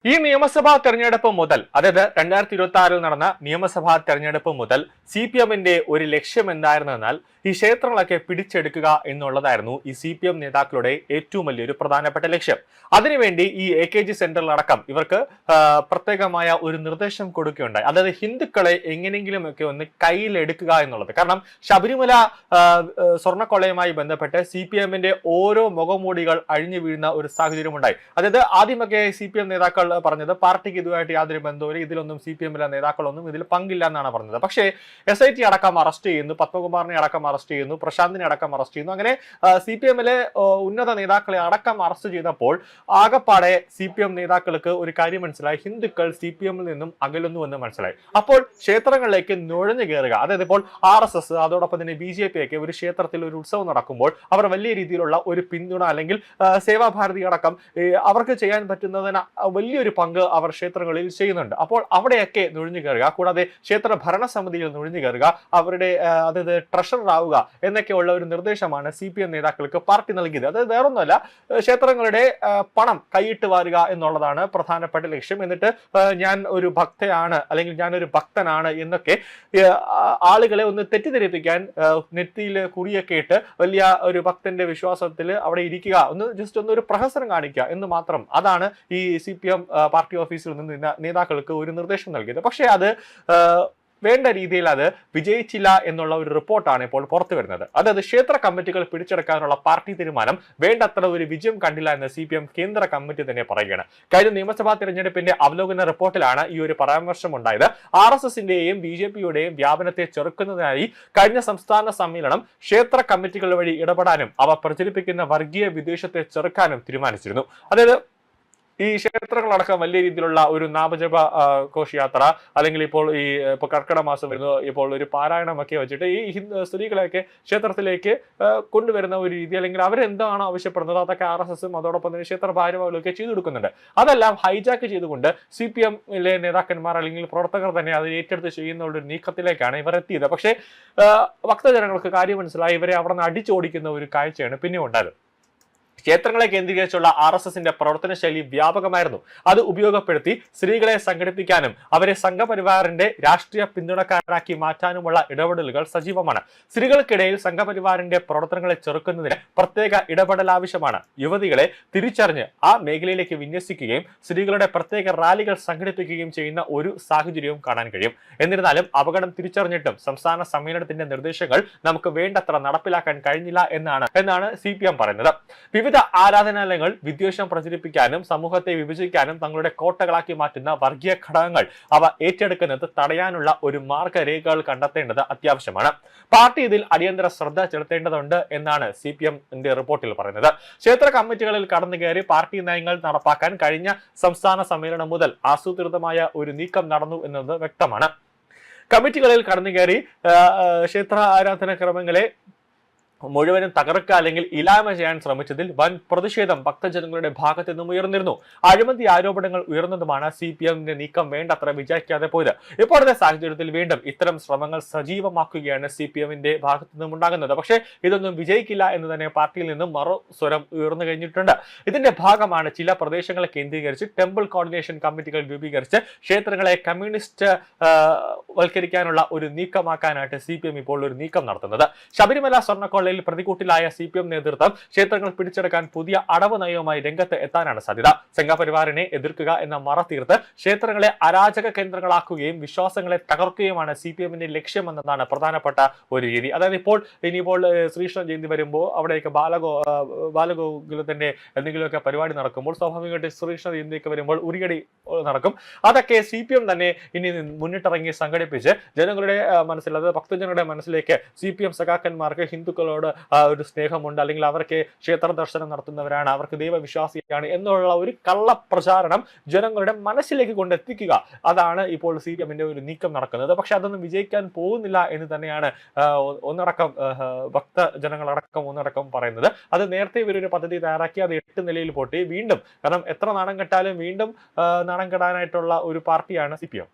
ഈ നിയമസഭാ തെരഞ്ഞെടുപ്പ് മുതൽ, അതായത് 2026 നടന്ന നിയമസഭാ തെരഞ്ഞെടുപ്പ് മുതൽ CPM-ന്റെ ഒരു ലക്ഷ്യം എന്തായിരുന്നെന്നാൽ ഈ ക്ഷേത്രങ്ങളൊക്കെ പിടിച്ചെടുക്കുക എന്നുള്ളതായിരുന്നു ഈ CPM നേതാക്കളുടെ ഏറ്റവും വലിയൊരു പ്രധാനപ്പെട്ട ലക്ഷ്യം. അതിനുവേണ്ടി ഈ AKG സെന്ററിലടക്കം ഇവർക്ക് പ്രത്യേകമായ ഒരു നിർദ്ദേശം കൊടുക്കുകയുണ്ടായി. അതായത് ഹിന്ദുക്കളെ എങ്ങനെയെങ്കിലും ഒക്കെ ഒന്ന് കയ്യിലെടുക്കുക എന്നുള്ളത്. കാരണം ശബരിമല സ്വർണ്ണക്കൊള്ളയുമായി ബന്ധപ്പെട്ട് CPM-ന്റെ ഓരോ മുഖമൂടികൾ അഴിഞ്ഞു വീഴുന്ന ഒരു സാഹചര്യം ഉണ്ടായി. അതായത് ആദ്യമൊക്കെ CPM നേതാക്കൾ പറഞ്ഞത് പാർട്ടിക്ക് ഇതുമായിട്ട് യാതൊരു ബന്ധവും ഇതിലൊന്നും CPM-ലെ നേതാക്കളൊന്നും ഇതിൽ പങ്കില്ല എന്നാണ് പറഞ്ഞത്. പക്ഷേ SIT അടക്കം അറസ്റ്റ് ചെയ്യുന്നു, പത്മകുമാറിനെ അടക്കം അറസ്റ്റ് ചെയ്യുന്നു, പ്രശാന്തിനെ അടക്കം അറസ്റ്റ് ചെയ്യുന്നു. അങ്ങനെ CPM-ലെ ഉന്നത നേതാക്കളെ അടക്കം അറസ്റ്റ് ചെയ്തപ്പോൾ ആകപ്പാടെ CPM നേതാക്കൾക്ക് ഒരു കാര്യം മനസ്സിലായി, ഹിന്ദുക്കൾ CPM-ൽ നിന്നും അകലുന്നു എന്ന് മനസ്സിലായി. അപ്പോൾ ക്ഷേത്രങ്ങളിലേക്ക് നുഴഞ്ഞു കയറുക, അതായത് ഇപ്പോൾ RSS അതോടൊപ്പം തന്നെ BJP ഒക്കെ ഒരു ക്ഷേത്രത്തിൽ ഒരു ഉത്സവം നടക്കുമ്പോൾ അവർ വലിയ രീതിയിലുള്ള ഒരു പിന്തുണ അല്ലെങ്കിൽ സേവാഭാരതി അടക്കം അവർക്ക് ചെയ്യാൻ പറ്റുന്നതിന് വലിയൊരു പങ്ക് അവർ ക്ഷേത്രങ്ങളിൽ ചെയ്യുന്നുണ്ട്. അപ്പോൾ അവിടെയൊക്കെ നുഴഞ്ഞു കയറുക, കൂടാതെ ക്ഷേത്ര ഭരണസമിതിയിൽ നുഴഞ്ഞു കയറുക, അവരുടെ അതായത് ട്രഷറർ ആവുക എന്നൊക്കെയുള്ള ഒരു നിർദ്ദേശമാണ് CPM നേതാക്കൾക്ക് പാർട്ടി നൽകിയത്. അത് വേറൊന്നുമല്ല, ക്ഷേത്രങ്ങളുടെ പണം കൈയിട്ട് വാരുക എന്നുള്ളതാണ് പ്രധാനപ്പെട്ട ലക്ഷ്യം. എന്നിട്ട് ഞാൻ ഒരു ഭക്തയാണ് അല്ലെങ്കിൽ ഞാനൊരു ഭക്തനാണ് എന്നൊക്കെ ആളുകളെ ഒന്ന് തെറ്റിദ്ധരിപ്പിക്കാൻ നെറ്റിയിൽ കുറിയൊക്കെ ഇട്ട് വലിയ ഒരു ഭക്തന്റെ വിശ്വാസത്തിൽ അവിടെ ഇരിക്കുക, ജസ്റ്റ് ഒരു പ്രഹസനം കാണിക്കുക എന്ന് മാത്രം. അതാണ് ഈ CPM പാർട്ടി ഓഫീസിൽ നിന്ന് നേതാക്കൾക്ക് ഒരു നിർദ്ദേശം നൽകിയത്. പക്ഷേ അത് വേണ്ട രീതിയിൽ അത് വിജയിച്ചില്ല എന്നുള്ള ഒരു റിപ്പോർട്ടാണ് ഇപ്പോൾ പുറത്തു വരുന്നത്. അതായത് ക്ഷേത്ര കമ്മിറ്റികൾ പിടിച്ചെടുക്കാനുള്ള പാർട്ടി തീരുമാനം വേണ്ടത്ര ഒരു വിജയം കണ്ടില്ല എന്ന് CPM കേന്ദ്ര കമ്മിറ്റി തന്നെ പറയുകയാണ്. കഴിഞ്ഞ നിയമസഭാ തെരഞ്ഞെടുപ്പിന്റെ അവലോകന റിപ്പോർട്ടിലാണ് ഈ ഒരു പരാമർശം ഉണ്ടായത്. RSS-ന്റെയും BJP-യുടെയും വ്യാപനത്തെ ചെറുക്കുന്നതിനായി കഴിഞ്ഞ സംസ്ഥാന സമ്മേളനം ഘോഷയാത്ര കമ്മിറ്റികൾ വഴി ഇടപെടാനും അവ പ്രചരിപ്പിക്കുന്ന വർഗീയ വിദ്വേഷത്തെ ചെറുക്കാനും തീരുമാനിച്ചിരുന്നു. അതായത് ഈ ക്ഷേത്രങ്ങളടക്കം വലിയ രീതിയിലുള്ള ഒരു നാമജപ ഘോഷയാത്ര, അല്ലെങ്കിൽ ഇപ്പോൾ കർക്കിടക മാസം വരുന്നു, ഇപ്പോൾ ഒരു പാരായണമൊക്കെ വെച്ചിട്ട് ഈ സ്ത്രീകളെയൊക്കെ ക്ഷേത്രത്തിലേക്ക് കൊണ്ടുവരുന്ന ഒരു രീതി, അല്ലെങ്കിൽ അവരെന്താണോ ആവശ്യപ്പെടുന്നത് അതൊക്കെ RSS-ഉം അതോടൊപ്പം തന്നെ ക്ഷേത്ര ഭാരവാഹികളൊക്കെ ചെയ്തു കൊടുക്കുന്നുണ്ട്. അതെല്ലാം ഹൈജാക്ക് ചെയ്തുകൊണ്ട് CPM-ലെ നേതാക്കന്മാർ അല്ലെങ്കിൽ പ്രവർത്തകർ തന്നെ അത് ഏറ്റെടുത്ത് ചെയ്യുന്ന ഒരു നീക്കത്തിലേക്കാണ് ഇവർ എത്തിയത്. പക്ഷേ ഭക്തജനങ്ങൾക്ക് കാര്യം മനസ്സിലായി, ഇവരെ അവിടെ നിന്ന് അടിച്ചോടിക്കുന്ന ഒരു കാഴ്ചയാണ് പിന്നെ ഉണ്ടായത്. ക്ഷേത്രങ്ങളെ കേന്ദ്രീകരിച്ചുള്ള RSS-ന്റെ പ്രവർത്തന ശൈലി വ്യാപകമായിരുന്നു. അത് ഉപയോഗപ്പെടുത്തി സ്ത്രീകളെ സംഘടിപ്പിക്കാനും അവരെ സംഘപരിവാറിന്റെ രാഷ്ട്രീയ പിന്തുണക്കാരാക്കി മാറ്റാനുമുള്ള ഇടപെടലുകൾ സജീവമാണ്. സ്ത്രീകൾക്കിടയിൽ സംഘപരിവാറിന്റെ പ്രവർത്തനങ്ങളെ ചെറുക്കുന്നതിന് പ്രത്യേക ഇടപെടൽ ആവശ്യമാണ്. യുവതികളെ തിരിച്ചറിഞ്ഞ് ആ മേഖലയിലേക്ക് വിന്യസിക്കുകയും സ്ത്രീകളുടെ പ്രത്യേക റാലികൾ സംഘടിപ്പിക്കുകയും ചെയ്യുന്ന ഒരു സാഹചര്യവും കാണാൻ കഴിയും. എന്നിരുന്നാലും അപകടം തിരിച്ചറിഞ്ഞിട്ടും സംസ്ഥാന സമ്മേളനത്തിന്റെ നിർദ്ദേശങ്ങൾ നമുക്ക് വേണ്ടത്ര നടപ്പിലാക്കാൻ കഴിഞ്ഞില്ല എന്നാണ് CPM പറയുന്നത്. വിവിധ ആരാധനാലയങ്ങൾ വിദ്വേഷം പ്രചരിപ്പിക്കാനും സമൂഹത്തെ വിഭജിക്കാനും തങ്ങളുടെ കോട്ടകളാക്കി മാറ്റുന്ന വർഗീയ ഘടകങ്ങൾ അവ ഏറ്റെടുക്കുന്നത് തടയാനുള്ള ഒരു മാർഗരേഖകൾ കണ്ടെത്തേണ്ടത് അത്യാവശ്യമാണ്. പാർട്ടി ഇതിൽ അടിയന്തര ശ്രദ്ധ ചെലുത്തേണ്ടതുണ്ട് എന്നാണ് CPM-ന്റെ റിപ്പോർട്ടിൽ പറയുന്നത്. ക്ഷേത്ര കമ്മിറ്റികളിൽ കടന്നുകയറി പാർട്ടി നയങ്ങൾ നടപ്പാക്കാൻ കഴിഞ്ഞ സംസ്ഥാന സമ്മേളനം മുതൽ ആസൂത്രിതമായ ഒരു നീക്കം നടന്നു എന്നത് വ്യക്തമാണ്. കമ്മിറ്റികളിൽ കടന്നുകയറി ക്ഷേത്ര ആരാധനാക്രമങ്ങളെ മുഴുവനും തകർക്കുക അല്ലെങ്കിൽ ഇല്ലായ്മ ചെയ്യാൻ ശ്രമിച്ചതിൽ വൻ പ്രതിഷേധം ഭക്തജനങ്ങളുടെ ഭാഗത്തു നിന്നും ഉയർന്നിരുന്നു. അഴിമതി ആരോപണങ്ങൾ ഉയർന്നതുമാണ് CPM-ന്റെ നീക്കം വേണ്ടത്ര വിജയിക്കാതെ പോയത്. ഇപ്പോഴത്തെ സാഹചര്യത്തിൽ വീണ്ടും ഇത്തരം ശ്രമങ്ങൾ സജീവമാക്കുകയാണ് CPM-ന്റെ ഭാഗത്തു നിന്നും ഉണ്ടാകുന്നത്. പക്ഷേ ഇതൊന്നും വിജയിക്കില്ല എന്ന് തന്നെ പാർട്ടിയിൽ നിന്നും മറു സ്വരം ഉയർന്നു കഴിഞ്ഞിട്ടുണ്ട്. ഇതിന്റെ ഭാഗമാണ് ചില പ്രദേശങ്ങളെ കേന്ദ്രീകരിച്ച് ടെമ്പിൾ കോർഡിനേഷൻ കമ്മിറ്റികൾ രൂപീകരിച്ച് ക്ഷേത്രങ്ങളെ കമ്മ്യൂണിസ്റ്റ് വൽക്കരിക്കാനുള്ള ഒരു നീക്കമാക്കാനായിട്ട് CPM ഇപ്പോൾ ഒരു നീക്കം നടത്തുന്നത്. ശബരിമല സ്വർണ്ണക്കൊള്ള പ്രതികൂട്ടിലായ CPM നേതൃത്വം ക്ഷേത്രങ്ങൾ പിടിച്ചെടുക്കാൻ പുതിയ അടവ് നയവുമായി രംഗത്ത് എത്താനാണ് സാധ്യത. സംഘപരിവാറിനെ എതിർക്കുക എന്ന മറ തീർത്ത് ക്ഷേത്രങ്ങളെ അരാജക കേന്ദ്രങ്ങളാക്കുകയും വിശ്വാസങ്ങളെ തകർക്കുകയുമാണ് CPM-ന്റെ ലക്ഷ്യമെന്നതാണ് പ്രധാനപ്പെട്ട ഒരു രീതി. അതായത് ഇനിയിപ്പോൾ ശ്രീകൃഷ്ണ ജയന്തി വരുമ്പോൾ അവിടെയൊക്കെ ബാലഗോകുലത്തിന്റെ എന്തെങ്കിലുമൊക്കെ പരിപാടി നടക്കുമ്പോൾ സ്വാഭാവികമായിട്ട് ശ്രീകൃഷ്ണ ജയന്തിയൊക്കെ വരുമ്പോൾ ഉരിയടി നടക്കും. അതൊക്കെ CPM തന്നെ ഇനി മുന്നിട്ടിറങ്ങി സംഘടിപ്പിച്ച് ജനങ്ങളുടെ മനസ്സിൽ, അതായത് ഭക്തജനങ്ങളുടെ മനസ്സിലേക്ക് CPM സഖാക്കന്മാർക്ക് ഹിന്ദുക്കളോട് ഒരു സ്നേഹമുണ്ട്, അല്ലെങ്കിൽ അവർക്ക് ക്ഷേത്ര ദർശനം നടത്തുന്നവരാണ്, അവർക്ക് ദൈവവിശ്വാസിയാണ് എന്നുള്ള ഒരു കള്ളപ്രചാരണം ജനങ്ങളുടെ മനസ്സിലേക്ക് കൊണ്ടെത്തിക്കുക. അതാണ് ഇപ്പോൾ CPM-ന്റെ ഒരു നീക്കം നടക്കുന്നത്. പക്ഷെ അതൊന്നും വിജയിക്കാൻ പോകുന്നില്ല എന്ന് തന്നെയാണ് ഭക്തജനങ്ങളടക്കം പറയുന്നത്. അത് നേരത്തെ ഇവരൊരു പദ്ധതി തയ്യാറാക്കി അത് 8 നിലയിൽ പൊട്ടി വീണ്ടും, കാരണം എത്ര നാണം കെട്ടാലും വീണ്ടും നാണം കെടാനായിട്ടുള്ള ഒരു പാർട്ടിയാണ് CPM.